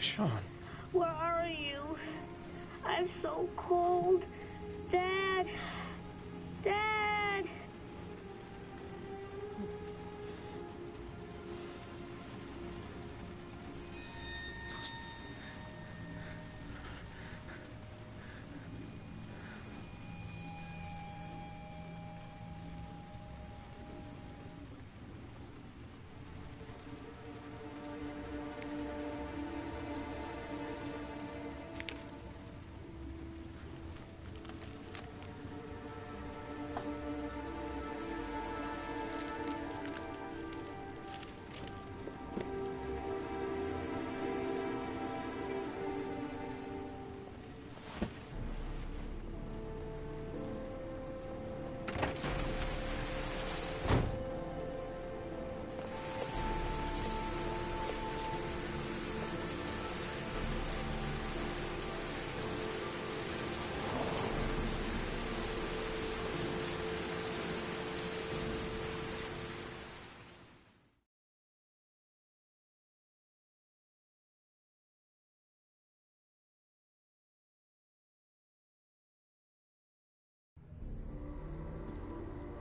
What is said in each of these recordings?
Sean. Where are you? I'm so cold. Dad! Dad!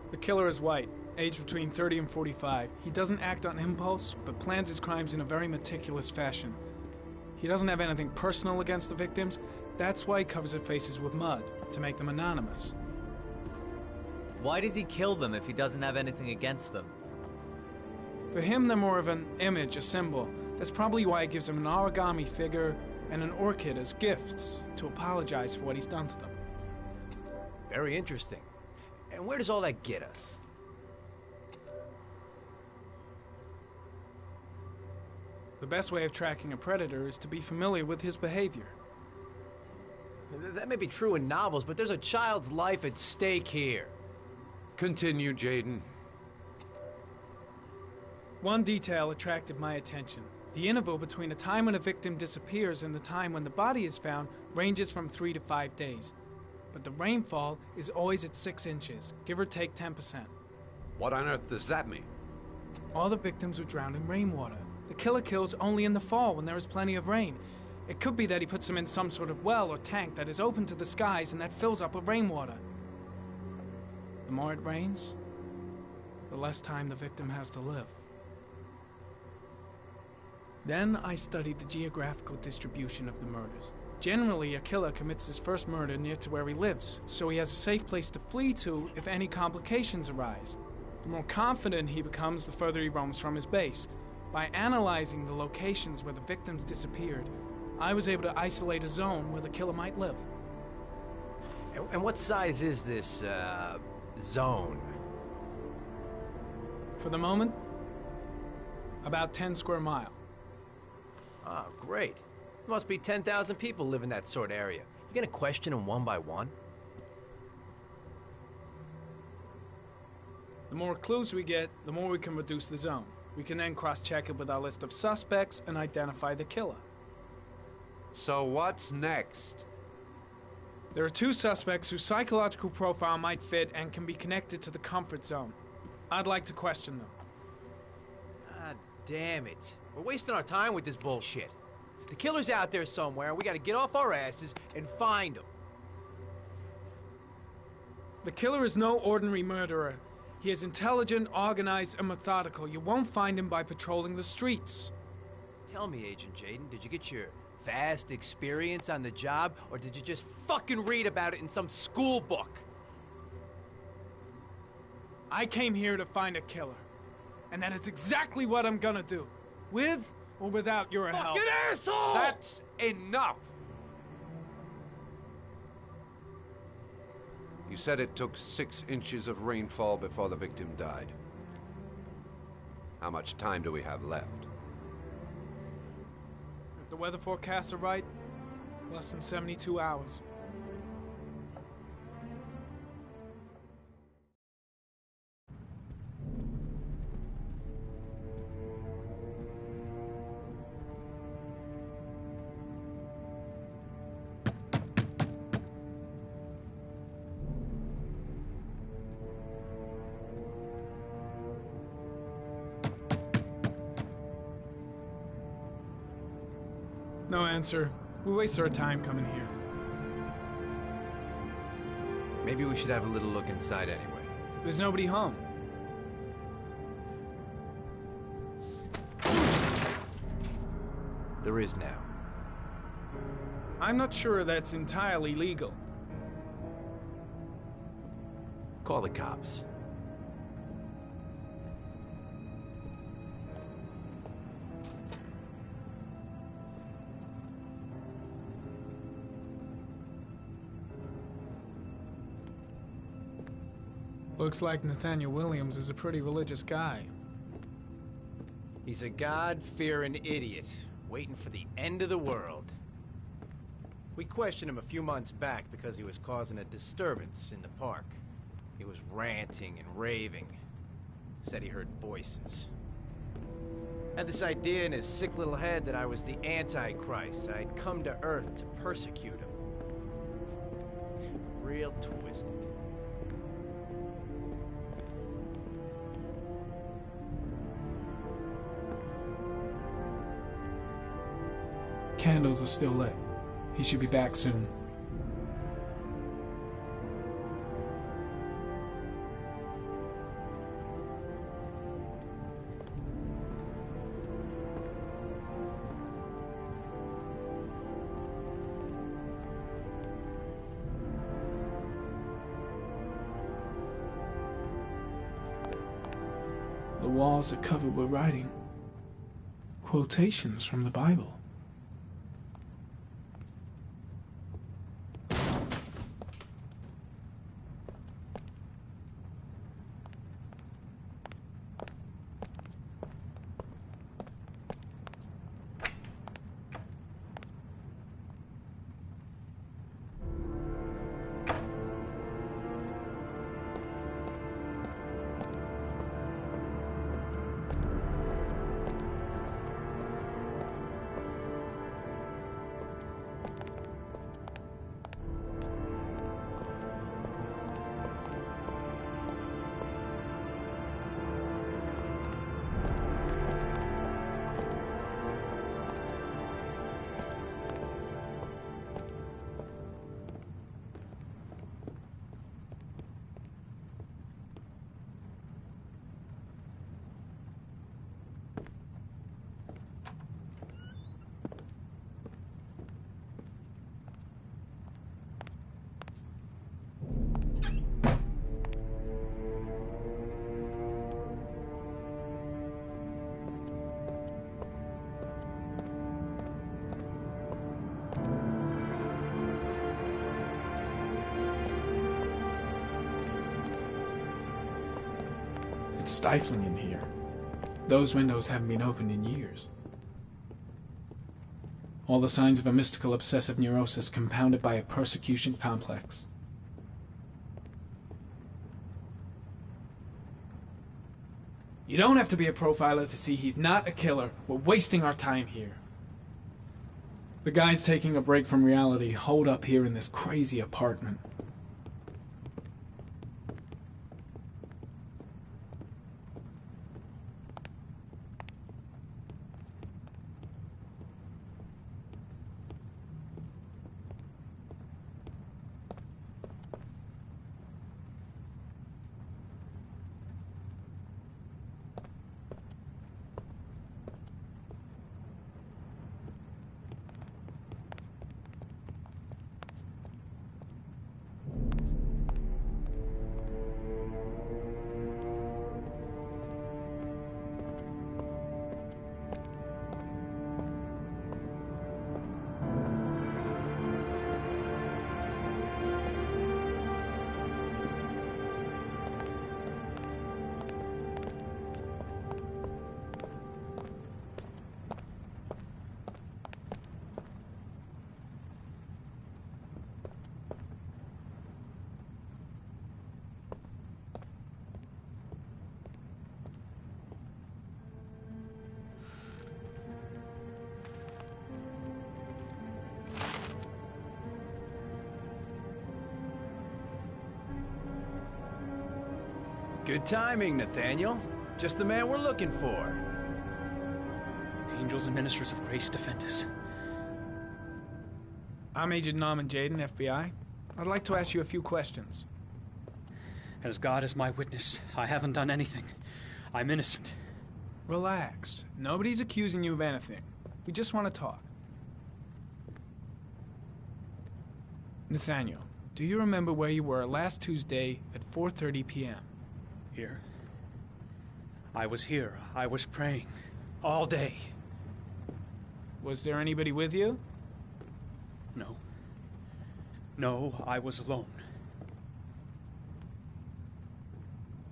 The killer is white, aged between 30 and 45. He doesn't act on impulse, but plans his crimes in a very meticulous fashion. He doesn't have anything personal against the victims. That's why he covers their faces with mud, to make them anonymous. Why does he kill them if he doesn't have anything against them? For him, they're more of an image, a symbol. That's probably why he gives them an origami figure and an orchid as gifts, to apologize for what he's done to them. Very interesting. And where does all that get us? The best way of tracking a predator is to be familiar with his behavior. That may be true in novels, but there's a child's life at stake here. Continue, Jaden. One detail attracted my attention. The interval between the time when a victim disappears and the time when the body is found ranges from 3 to 5 days. But the rainfall is always at 6 inches, give or take 10%. What on earth does that mean? All the victims were drowned in rainwater. The killer kills only in the fall when there is plenty of rain. It could be that he puts them in some sort of well or tank that is open to the skies and that fills up with rainwater. The more it rains, the less time the victim has to live. Then I studied the geographical distribution of the murders. Generally, a killer commits his first murder near to where he lives, so he has a safe place to flee to if any complications arise. The more confident he becomes, the further he roams from his base. By analyzing the locations where the victims disappeared, I was able to isolate a zone where the killer might live. And what size is this, zone? For the moment, about 10 square miles. Ah, great. There must be 10,000 people live in that sort of area. You gonna question them one by one? The more clues we get, the more we can reduce the zone. We can then cross-check it with our list of suspects and identify the killer. So what's next? There are 2 suspects whose psychological profile might fit and can be connected to the comfort zone. I'd like to question them. Ah, damn it. We're wasting our time with this bullshit. The killer's out there somewhere, and we gotta get off our asses and find him. The killer is no ordinary murderer. He is intelligent, organized, and methodical. You won't find him by patrolling the streets. Tell me, Agent Jaden, did you get your vast experience on the job, or did you just fucking read about it in some school book? I came here to find a killer. And that is exactly what I'm gonna do. With or without your help. Fucking asshole! That's enough! You said it took 6 inches of rainfall before the victim died. How much time do we have left? If the weather forecasts are right, less than 72 hours. No answer. We wasted our time coming here. Maybe we should have a little look inside anyway. There's nobody home. There is now. I'm not sure that's entirely legal. Call the cops. Looks like Nathaniel Williams is a pretty religious guy. He's a God-fearing idiot, waiting for the end of the world. We questioned him a few months back because he was causing a disturbance in the park. He was ranting and raving. Said he heard voices. Had this idea in his sick little head that I was the Antichrist. I'd come to Earth to persecute him. Real twisted. Candles are still lit. He should be back soon. The walls are covered with writing. Quotations from the Bible. It's stifling in here. Those windows haven't been opened in years. All the signs of a mystical obsessive neurosis compounded by a persecution complex. You don't have to be a profiler to see he's not a killer. We're wasting our time here. The guy's taking a break from reality, holed up here in this crazy apartment. Good timing, Nathaniel. Just the man we're looking for. Angels and ministers of grace defend us. I'm Agent Norman Jaden, FBI. I'd like to ask you a few questions. As God is my witness, I haven't done anything. I'm innocent. Relax. Nobody's accusing you of anything. We just want to talk. Nathaniel, do you remember where you were last Tuesday at 4:30 p.m.? Here? I was here. I was praying. All day. Was there anybody with you? No. No, I was alone.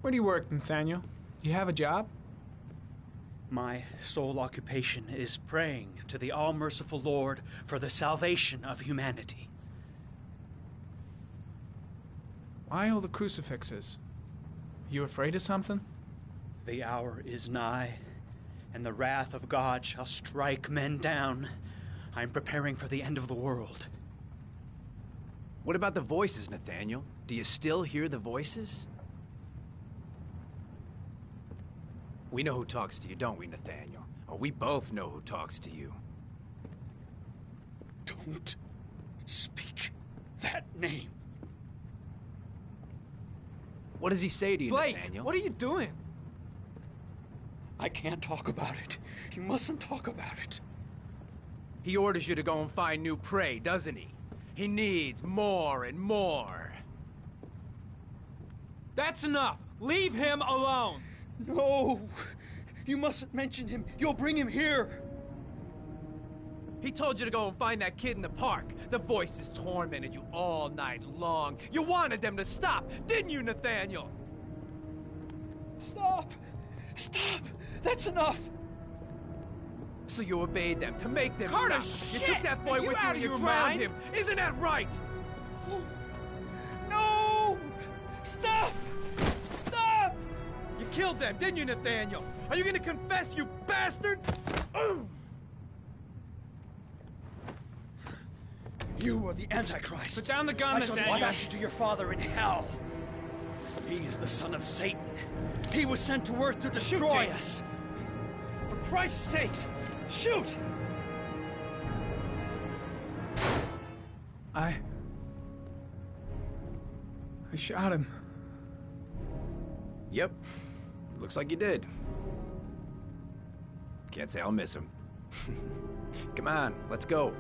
Where do you work, Nathaniel? You have a job? My sole occupation is praying to the all-merciful Lord for the salvation of humanity. Why all the crucifixes? You afraid of something? The hour is nigh, and the wrath of God shall strike men down. I'm preparing for the end of the world. What about the voices, Nathaniel? Do you still hear the voices? We know who talks to you, don't we, Nathaniel? Or we both know who talks to you. Don't speak that name. What does he say to you, Blake, Nathaniel? what are you doing? I can't talk about it. You mustn't talk about it. He orders you to go and find new prey, doesn't he? He needs more and more. That's enough! Leave him alone! No! You mustn't mention him. You'll bring him here. He told you to go and find that kid in the park. The voices tormented you all night long. You wanted them to stop, didn't you, Nathaniel? Stop! Stop! That's enough! So you obeyed them to make them Carter, stop. You shit! took that boy Are you with you out and of you your drowned mind? him. Isn't that right? No! Stop! Stop! You killed them, didn't you, Nathaniel? Are you gonna confess, you bastard? You are the Antichrist. Put down the gun, I shall Nathaniel. dispatch you to your father in hell. He is the son of Satan. He was sent to earth to destroy us. For Christ's sake, shoot! I shot him. Yep. Looks like you did. Can't say I'll miss him. Come on, let's go.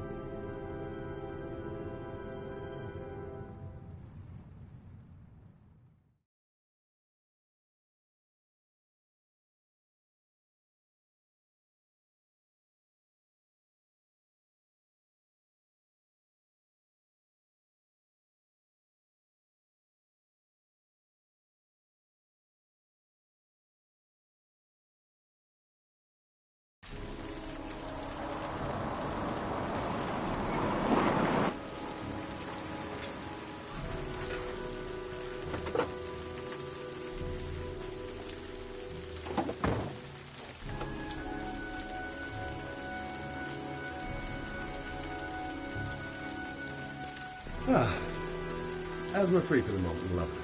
As we're free for the moment, lovely.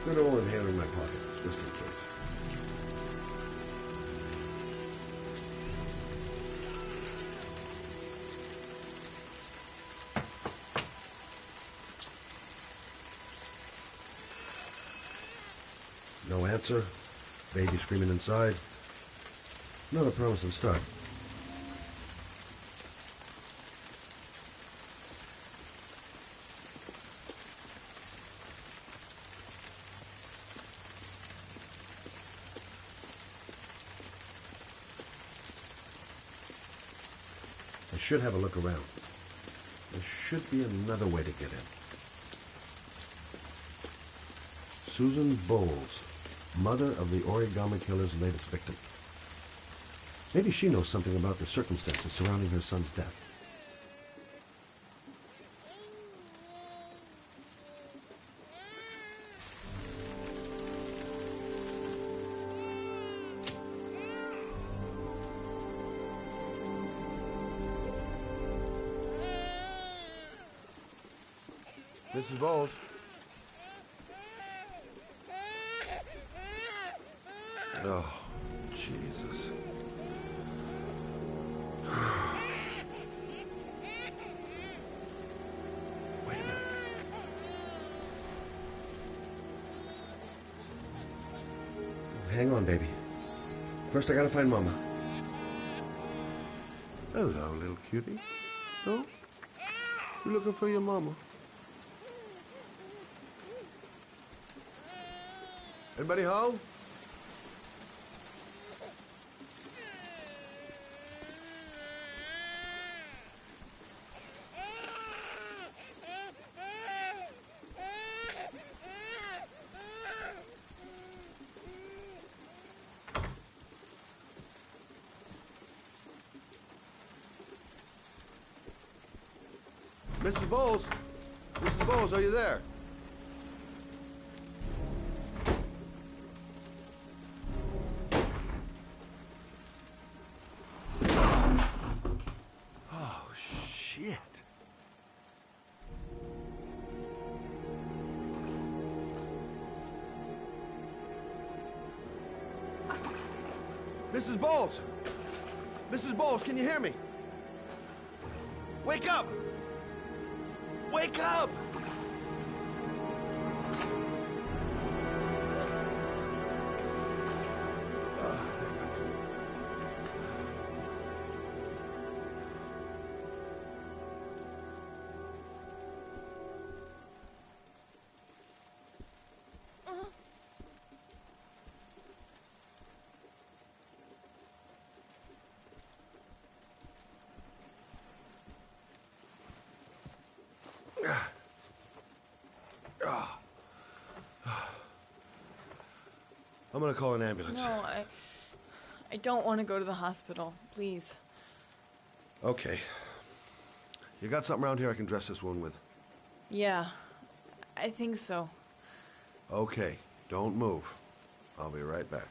Good old inhaler in my pocket, just in case. No answer. Baby screaming inside. Not a promising start. I should have a look around. There should be another way to get in. Susan Bowles, mother of the origami killer's latest victim. Maybe she knows something about the circumstances surrounding her son's death. Mrs. Bowles. Oh, Jesus. hang on, baby. First, I gotta find Mama. Hello, little cutie. Oh? You looking for your mama? Anybody home? Mrs. Bowles? Mrs. Bowles, are you there? Oh, shit. Mrs. Bowles! Mrs. Bowles, can you hear me? Wake up! Wake up! I'm gonna call an ambulance. No, I don't want to go to the hospital. Please. Okay. You got something around here I can dress this wound with? Yeah, I think so. Okay. Don't move. I'll be right back.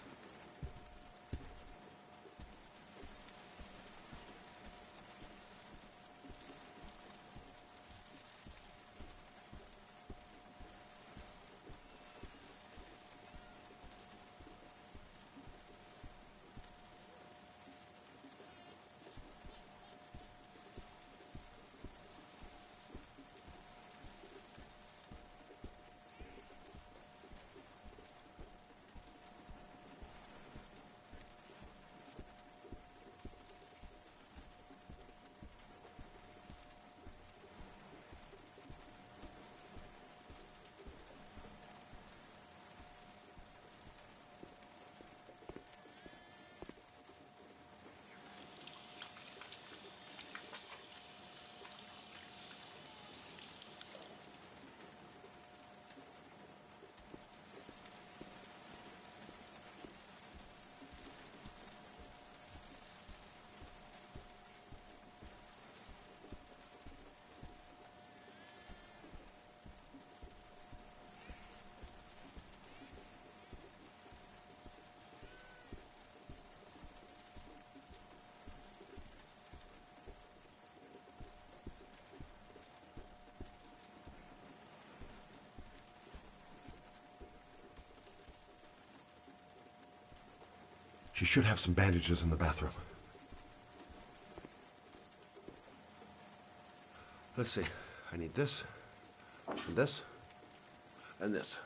She should have some bandages in the bathroom. Let's see. I need this, and this, and this.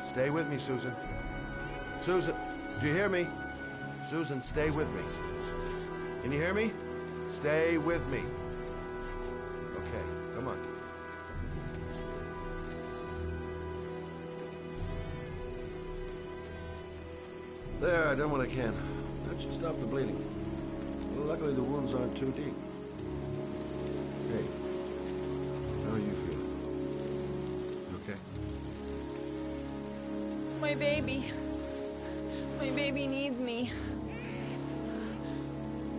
Stay with me, Susan. Susan, do you hear me? Susan, stay with me. Can you hear me? Stay with me. Okay, come on. There, I done what I can. That should stop the bleeding. Well, luckily the wounds aren't too deep. Hey, how are you feeling? Okay? My baby. My baby needs me.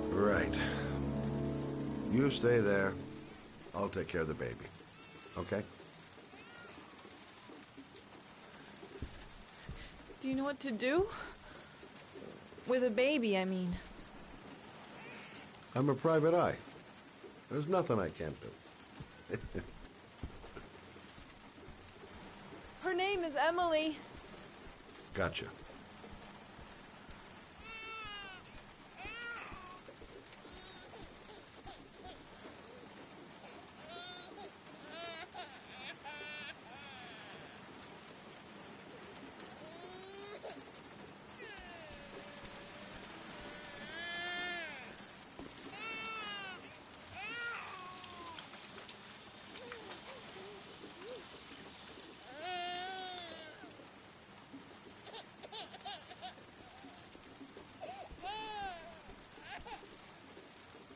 Right. You stay there. I'll take care of the baby. Okay? Do you know what to do? With a baby, I mean. I'm a private eye. There's nothing I can't do. Her name is Emily. Gotcha.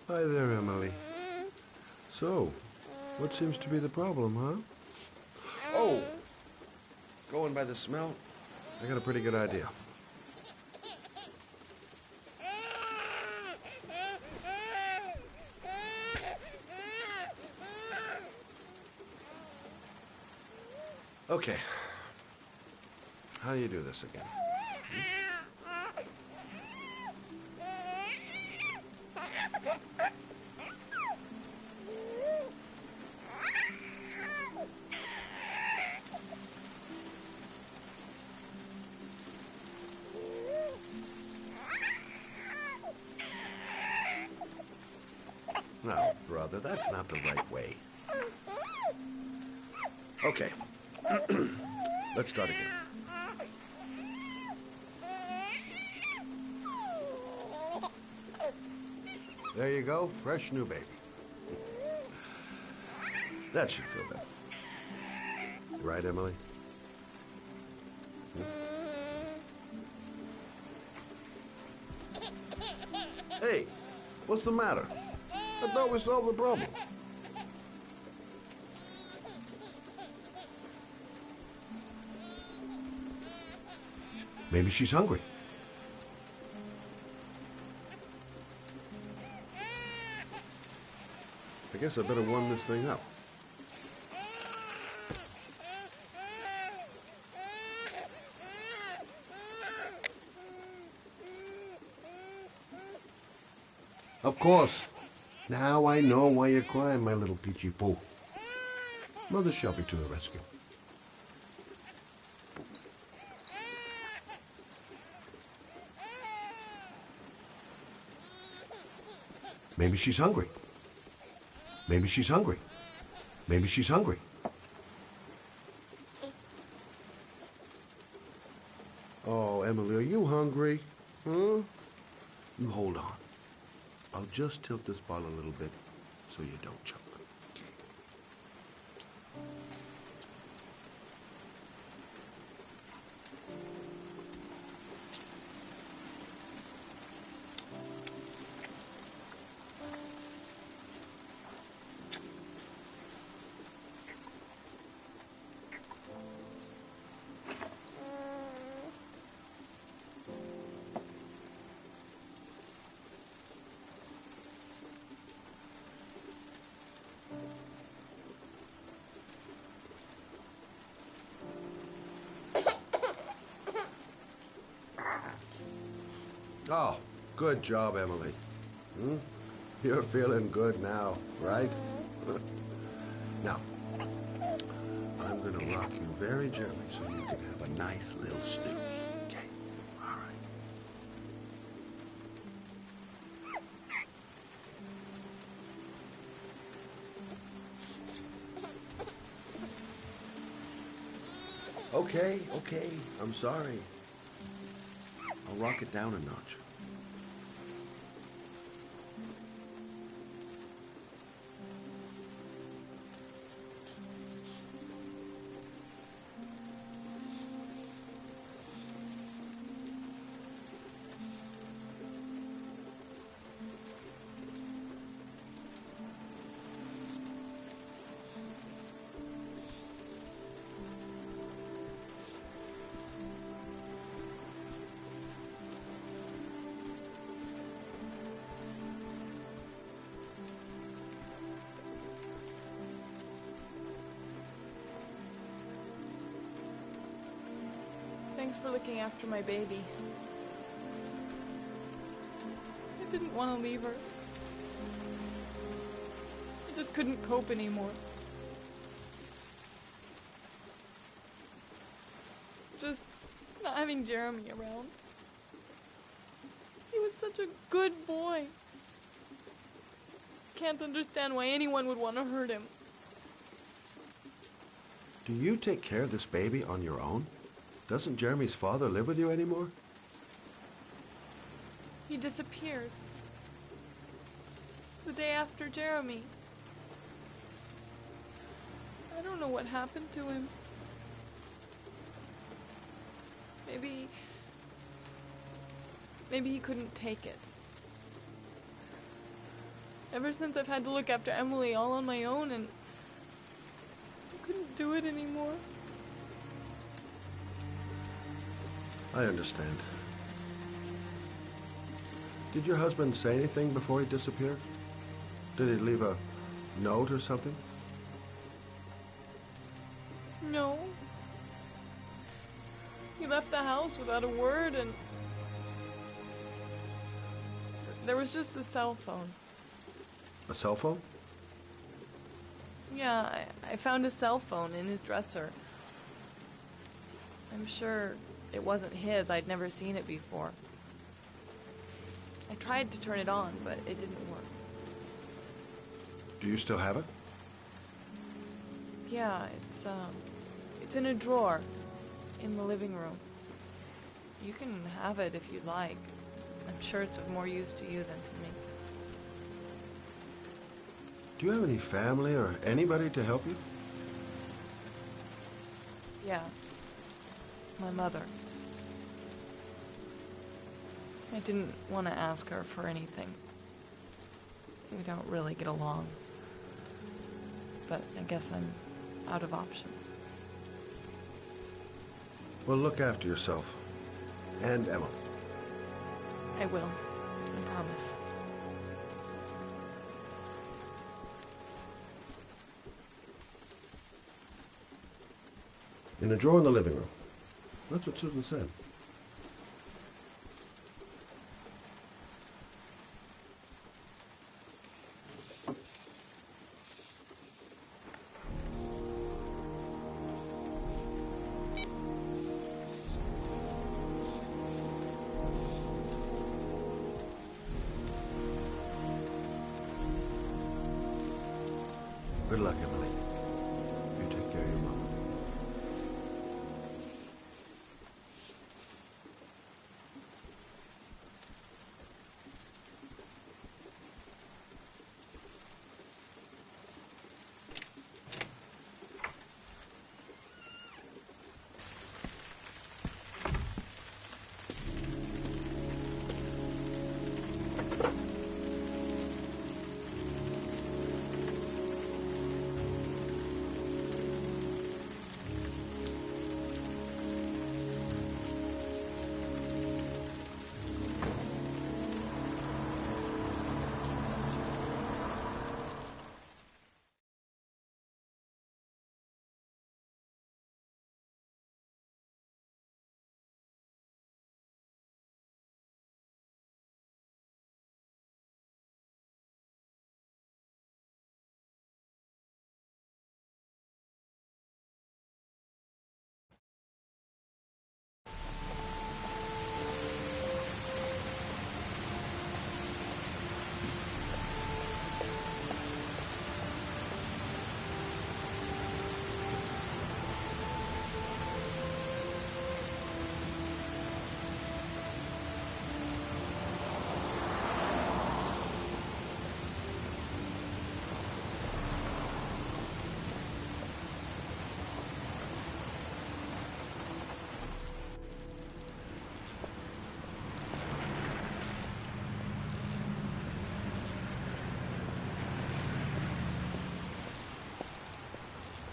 Hi there, Emily. So, what seems to be the problem, huh? Oh! Going by the smell, I got a pretty good idea. Okay. How do you do this again? No, brother, that's not the right way. Okay. Let's start again. There you go, fresh new baby. That should feel better. Right, Emily? Hey, what's the matter? I thought we solved the problem. Maybe she's hungry. I guess I better warm this thing up. Of course. Now I know why you're crying, my little peachy poo. Mother shall be to the rescue. Maybe she's hungry. Maybe she's hungry. Maybe she's hungry. Oh, Emily, are you hungry? Huh? You hold on. I'll just tilt this ball a little bit so you don't choke. Oh, good job, Emily. You're feeling good now, right? Now, I'm going to rock you very gently so you can have a nice little snooze. Okay? All right. Okay. I'm sorry. I'll rock it down a notch. Thanks for looking after my baby. I didn't want to leave her. just couldn't cope anymore. Just not having Jeremy around. He was such a good boy. Can't understand why anyone would want to hurt him. Do you take care of this baby on your own? Doesn't Jeremy's father live with you anymore? He disappeared. The day after Jeremy. I don't know what happened to him. Maybe he couldn't take it. Ever since I've had to look after Emily all on my own, and I couldn't do it anymore. I understand. Did your husband say anything before he disappeared? Did he leave a note or something? No. He left the house without a word, and there was just a cell phone. A cell phone? Yeah, I found a cell phone in his dresser. I'm sure it wasn't his. I'd never seen it before. I tried to turn it on, but it didn't work. Do you still have it? Yeah, it's in a drawer in the living room. You can have it if you'd like. I'm sure it's of more use to you than to me. Do you have any family or anybody to help you? Yeah. My mother. I didn't want to ask her for anything. We don't really get along. But I guess I'm out of options. Well, look after yourself. And Emma. I will. I promise. In a drawer in the living room. That's what Susan said. Good luck, Emily. You take care of your mama.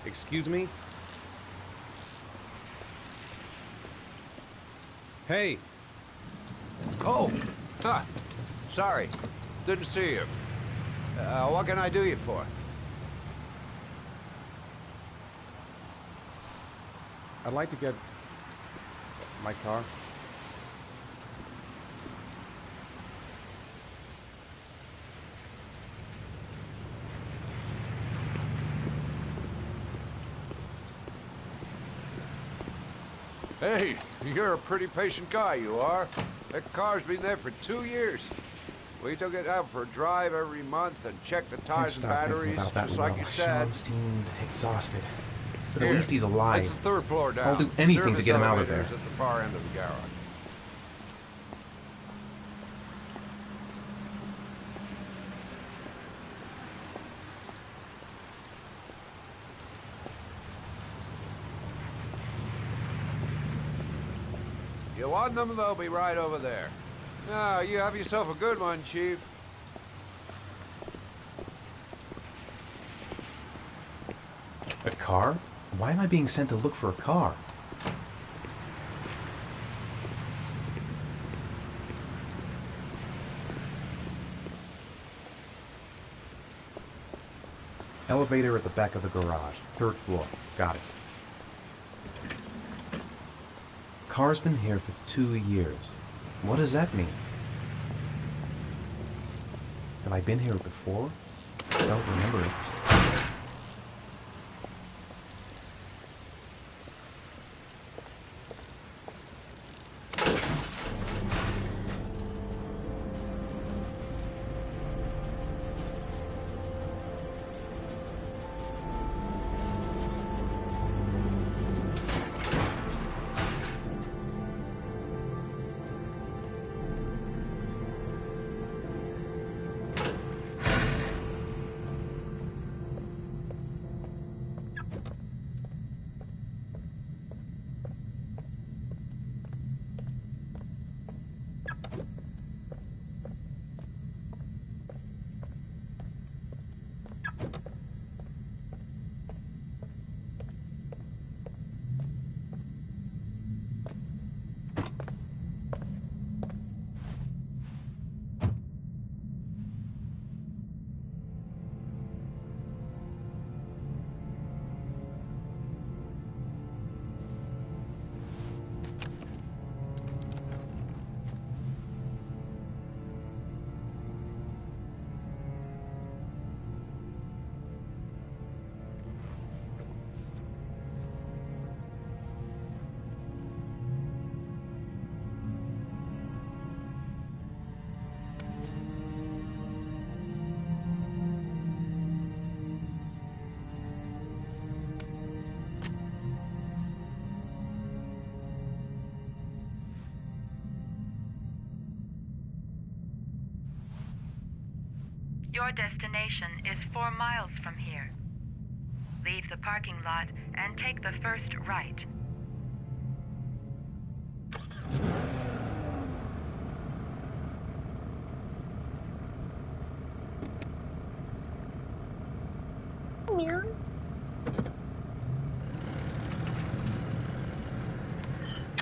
Excuse me? Hey! Oh! Huh. Sorry. Didn't see you. What can I do you for? I'd like to get my car. Hey, you're a pretty patient guy, you are. That car's been there for 2 years. We took it out for a drive every month and checked the Can't tires and stop thinking batteries, about that just well. like you said. Sean seemed exhausted. But Here, at least he's that's alive. the 3rd floor down. I'll do anything to Service get him out of there. elevator's at the far end of the garage. You want them, they'll be right over there. Now, you have yourself a good one, Chief. A car? Why am I being sent to look for a car? Elevator at the back of the garage. 3rd floor. Got it. Car's been here for 2 years. What does that mean? Have I been here before? I don't remember it. Your destination is 4 miles from here. Leave the parking lot and take the first right. Yeah.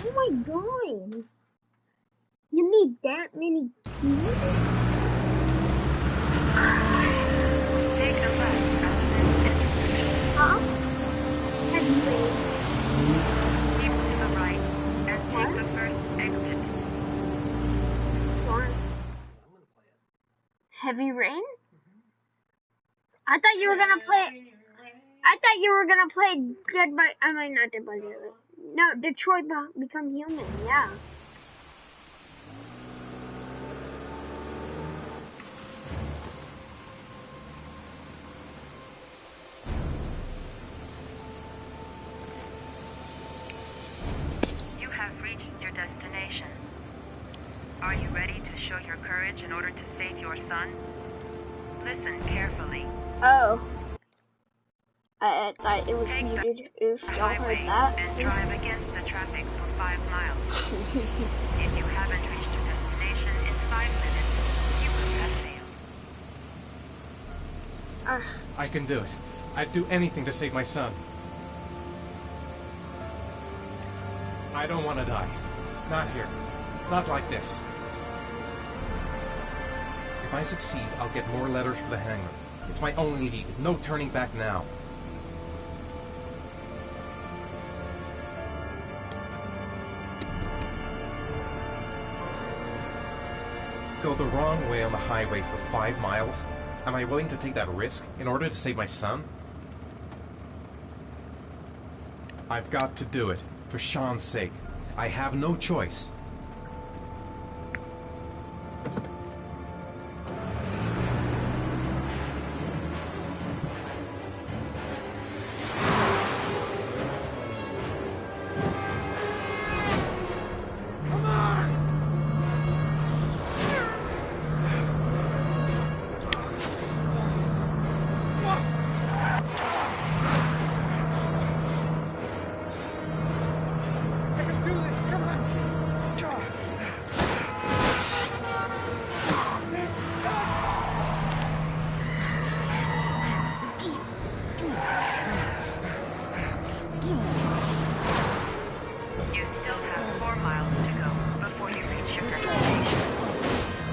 Oh my god. You need that many keys? Take a left at this intersection. Huh? Heavy rain. Keep to the right and take the first exit. What? Heavy rain? I thought you were gonna play. I thought you were gonna play Dead by. I mean, not Dead by Daylight. No, Detroit Become Human. Yeah. You have reached your destination. Are you ready to show your courage in order to save your son? Listen carefully. Oh. I thought it was Take muted. If the y'all heard highway that. and drive against the traffic for 5 miles. If you haven't reached your destination in 5 minutes, you will have failed. I can do it. I'd do anything to save my son. I don't want to die. Not here. Not like this. If I succeed, I'll get more letters for the hangar. It's my only lead. No turning back now. Go the wrong way on the highway for 5 miles? Am I willing to take that risk in order to save my son? I've got to do it, for Sean's sake. I have no choice.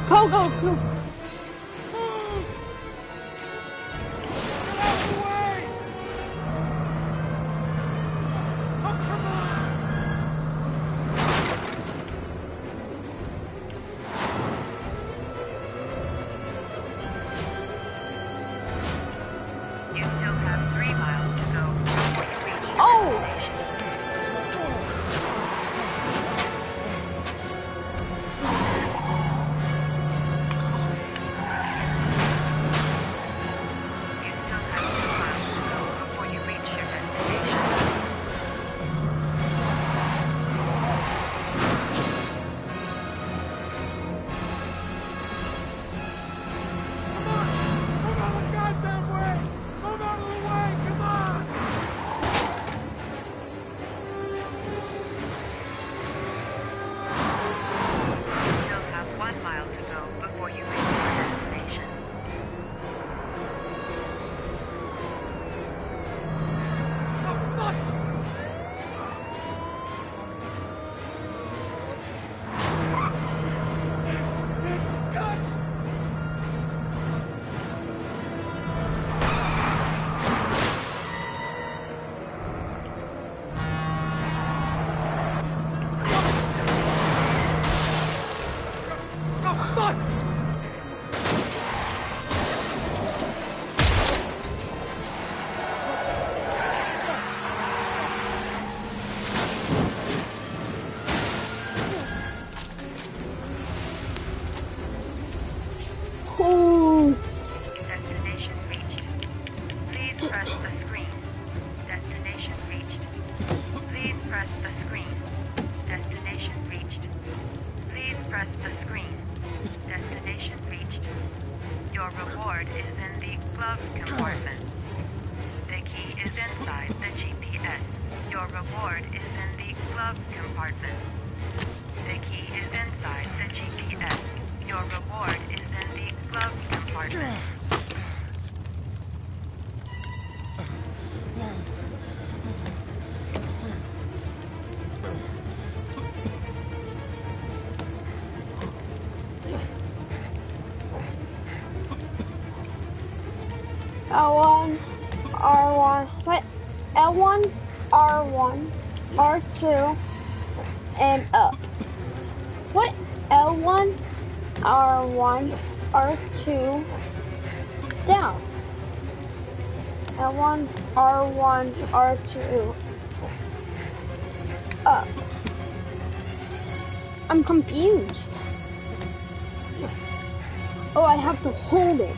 Go, go, go. You still have 3 miles to go before you reach your Oh! destination. You still have 2 miles to go before you reach your destination. You still have 1 mile to go before you reach your destination. Ooh. Destination reached. Please press the screen. Destination reached. Please press the screen. Destination reached. Please press the screen. Destination reached. Your reward is in the glove compartment. The key is inside the GPS. Your reward is in the glove compartment. The key is inside the GPS. Your reward is in the glove compartment. L1, R1, what? L1, R1, R2, and up. What? L1, R1, R2, down. L1, R1, R2, up. I'm confused. Oh, I have to hold it.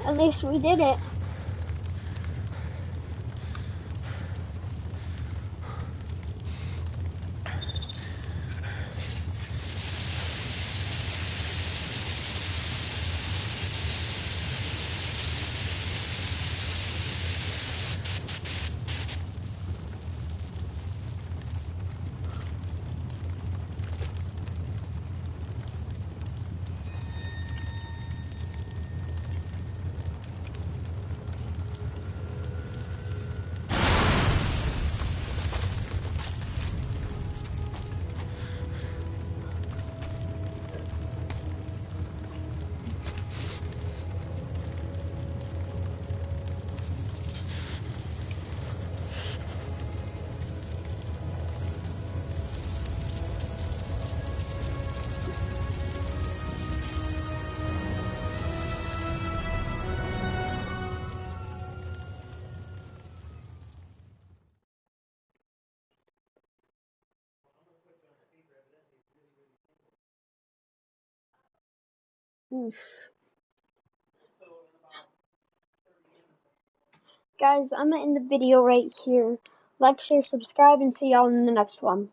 At least we did it. Oof. Guys, I'm gonna end the video right here. Like, share, subscribe, and see y'all in the next one.